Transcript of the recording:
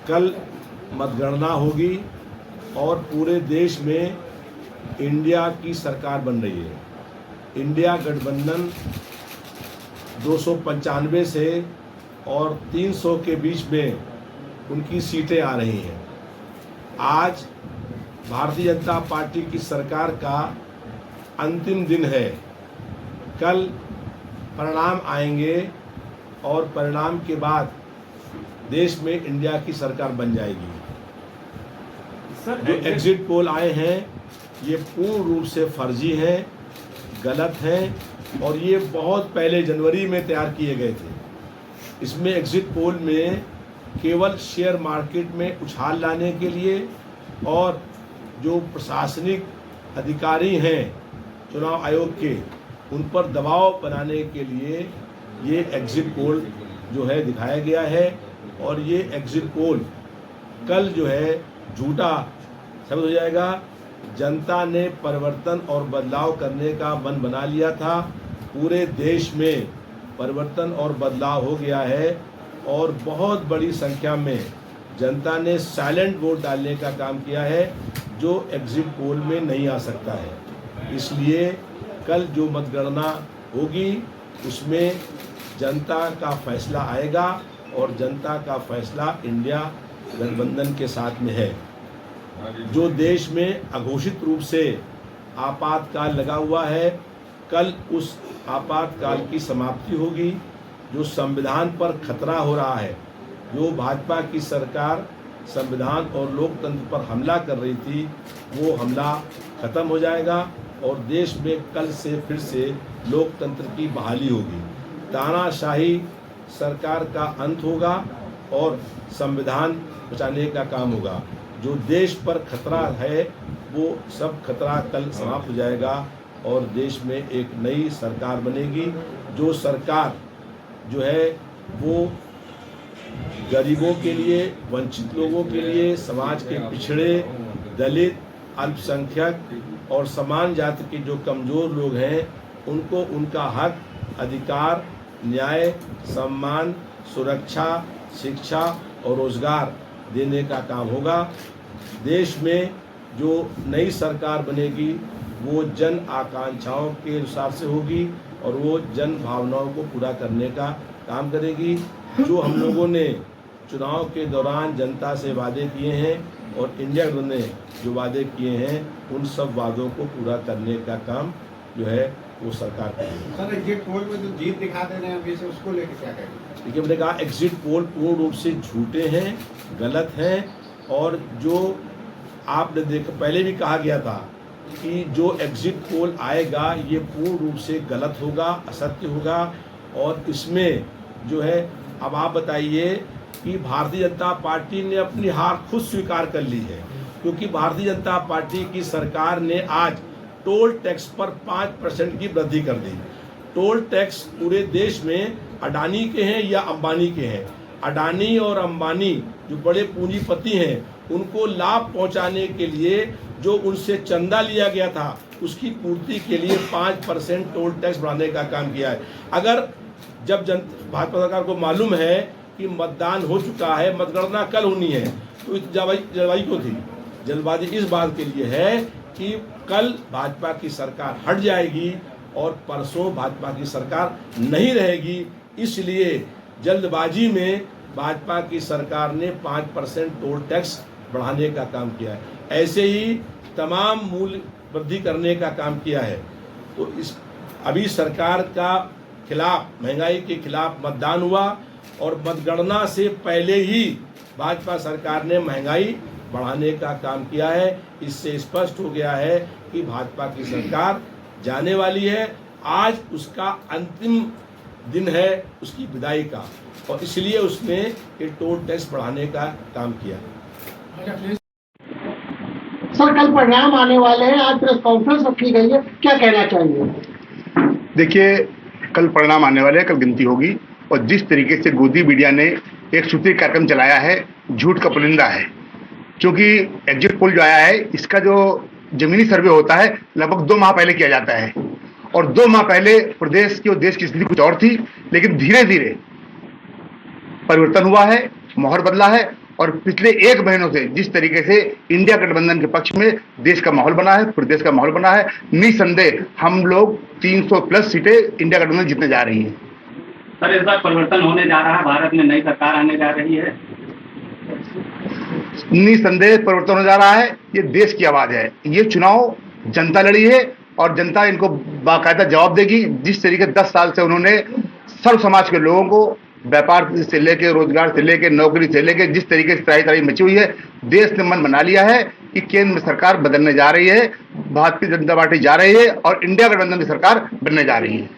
कल मतगणना होगी और पूरे देश में इंडिया की सरकार बन रही है। इंडिया गठबंधन 295 से और 300 के बीच में उनकी सीटें आ रही हैं। आज भारतीय जनता पार्टी की सरकार का अंतिम दिन है। कल परिणाम आएंगे और परिणाम के बाद देश में इंडिया की सरकार बन जाएगी। जो एग्जिट पोल आए हैं ये पूर्ण रूप से फर्जी हैं, गलत हैं और ये बहुत पहले जनवरी में तैयार किए गए थे। इसमें एग्जिट पोल में केवल शेयर मार्केट में उछाल लाने के लिए और जो प्रशासनिक अधिकारी हैं चुनाव आयोग के, उन पर दबाव बनाने के लिए ये एग्जिट पोल जो है दिखाया गया है। और ये एग्जिट पोल कल जो है झूठा साबित हो जाएगा। जनता ने परिवर्तन और बदलाव करने का मन बना लिया था। पूरे देश में परिवर्तन और बदलाव हो गया है और बहुत बड़ी संख्या में जनता ने साइलेंट वोट डालने का काम किया है, जो एग्जिट पोल में नहीं आ सकता है। इसलिए कल जो मतगणना होगी उसमें जनता का फैसला आएगा और जनता का फैसला इंडिया गठबंधन के साथ में है। जो देश में अघोषित रूप से आपातकाल लगा हुआ है, कल उस आपातकाल की समाप्ति होगी। जो संविधान पर खतरा हो रहा है, जो भाजपा की सरकार संविधान और लोकतंत्र पर हमला कर रही थी, वो हमला खत्म हो जाएगा और देश में कल से फिर से लोकतंत्र की बहाली होगी। तानाशाही सरकार का अंत होगा और संविधान बचाने का काम होगा। जो देश पर खतरा है वो सब खतरा कल समाप्त हो जाएगा और देश में एक नई सरकार बनेगी। जो सरकार जो है वो गरीबों के लिए, वंचित लोगों के लिए, समाज के पिछड़े, दलित, अल्पसंख्यक और समान जाति के जो कमज़ोर लोग हैं उनको उनका हक, अधिकार, न्याय, सम्मान, सुरक्षा, शिक्षा और रोजगार देने का काम होगा। देश में जो नई सरकार बनेगी वो जन आकांक्षाओं के अनुसार से होगी और वो जन भावनाओं को पूरा करने का काम करेगी। जो हम लोगों ने चुनाव के दौरान जनता से वादे किए हैं और इंडिया गठबंधन ने जो वादे किए हैं उन सब वादों को पूरा करने का काम जो है वो सरकार करेगी। सर, एग्जिट पोल में जो जीत दिखा दे रहे हैं अभी से, उसको लेकर क्या कहेंगे? देखिए, मैंने कहा एग्जिट पोल पूर्ण रूप से झूठे हैं, गलत हैं और जो आपने देख पहले भी कहा गया था कि जो एग्जिट पोल आएगा ये पूर्ण रूप से गलत होगा, असत्य होगा। और इसमें जो है अब आप बताइए कि भारतीय जनता पार्टी ने अपनी हार खुद स्वीकार कर ली है, क्योंकि भारतीय जनता पार्टी की सरकार ने आज टोल टैक्स पर 5% की वृद्धि कर दी। टोल टैक्स पूरे देश में अडानी के हैं या अंबानी के हैं। अडानी और अंबानी जो बड़े पूंजीपति हैं उनको लाभ पहुंचाने के लिए जो उनसे चंदा लिया गया था उसकी पूर्ति के लिए 5% टोल टैक्स बढ़ाने का काम किया है। अगर जब भाजपा सरकार को मालूम है कि मतदान हो चुका है, मतगणना कल होनी है, तो जल्दबाजी क्यों थी? जल्दबाजी इस बात के लिए है कि कल भाजपा की सरकार हट जाएगी और परसों भाजपा की सरकार नहीं रहेगी। इसलिए जल्दबाजी में भाजपा की सरकार ने 5% टोल टैक्स बढ़ाने का काम किया है। ऐसे ही तमाम मूल्य वृद्धि करने का काम किया है। तो इस अभी सरकार का खिलाफ, महंगाई के खिलाफ मतदान हुआ और मतगणना से पहले ही भाजपा सरकार ने महंगाई बढ़ाने का काम किया है। इससे स्पष्ट हो गया है कि भाजपा की सरकार जाने वाली है। आज उसका अंतिम दिन है उसकी विदाई का और इसलिए उसने ये टोल टैक्स बढ़ाने का काम किया। सर, कल परिणाम आने वाले हैं, आज प्रेस कॉन्फ्रेंस रखी गई है, क्या कहना चाहिए? देखिए, कल परिणाम आने वाले हैं, कल गिनती होगी और जिस तरीके से गोदी मीडिया ने एक सूत्री कार्यक्रम चलाया है, झूठ का पुलिंदा है। क्योंकि एग्जिट पोल जो आया है इसका जो जमीनी सर्वे होता है लगभग 2 माह पहले किया जाता है और 2 माह पहले प्रदेश की और देश की स्थिति कुछ और थी, लेकिन धीरे धीरे परिवर्तन हुआ है, माहौल बदला है और पिछले एक महीनों से जिस तरीके से इंडिया गठबंधन के पक्ष में देश का माहौल बना है, पूरे देश का माहौल बना है, निसंदेह हम लोग 300 प्लस सीटें इंडिया गठबंधन जीतने जा रही है। सर, इस बार परिवर्तन होने जा रहा है, भारत में नई सरकार आने जा रही है। निसंदेह परिवर्तन होने जा रहा है। ये देश की आवाज है। ये चुनाव जनता लड़ी है और जनता इनको बाकायदा जवाब देगी। जिस तरीके 10 साल से उन्होंने सर्व समाज के लोगों को व्यापार से लेके, रोजगार से लेके, नौकरी से लेके जिस तरीके से त्राही मची हुई है, देश ने मन बना लिया है कि केंद्र में सरकार बदलने जा रही है, भारतीय जनता पार्टी जा रही है और इंडिया गठबंधन की सरकार बनने जा रही है।